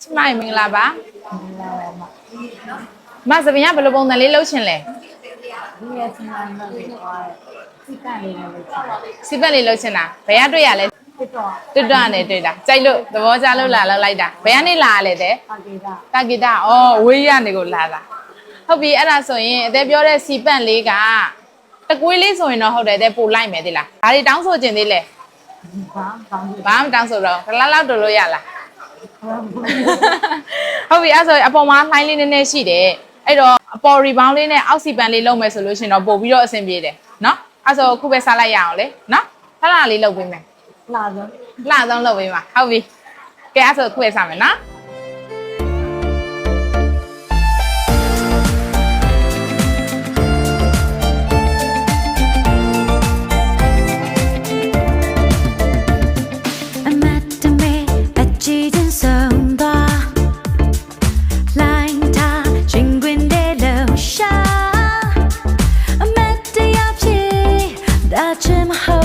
ချမမင်္ဂလာပါမစပင်ကဘယ်လိုပုံစံလေးလှုပ်ရှင်လဲဒီရချင်တာလို့ပြောတယ်စိတ်ကလေးနဲ့လို့ပြောတယ်စီပတ်လေးလှုပ်ရှင်တာဘယ်ကတွေ့ရလဲတွတ်နဲ့တွေ့တာကြိုက်လို့သဘောကျလို့လာလောက်လိုက်တာဘယ်ကနေလာရလဲတဲ့တာဂီတာဝေးရနေကိုလာတာဟုတ်ပြီအဲ့ဒါဆိုရင်အသေးပြောတဲ့စီပတ်လေးကတကွေးလေးဆိုရင်တော့ဟုတ်တယ်တဲ့ပို့လိုက်မယ်ဒီလားဒါတွေတောင်းဆိုခြင်းသေးလဲဘာမှတောင်းဆိုတော့ခလာလောက်တော်လို့ရလားဟုတ်ပြီအဲ့ဆိုအပေါ်မှာလှိုင်းလေးနည်းနည်းရှိတယ်အဲ့တော့အပေါ်ရီဘောင်းလေးနဲ့အောက်စီပန်လေးလုပ်မယ်ဆိုလို့ရှင်တော့ပို့ပြီးတော့အဆင်ပြေတယ်နော်အဲ့ဆိုခုပဲစားလိုက်ရအောင်လေနော်ခလာလေးလုပ်ပေးမယ်လှဆုံးလုပ်ပေးပါဟုတ်ပြီကဲအဲ့ဆိုခုပဲစားမယ်နော်Touch him.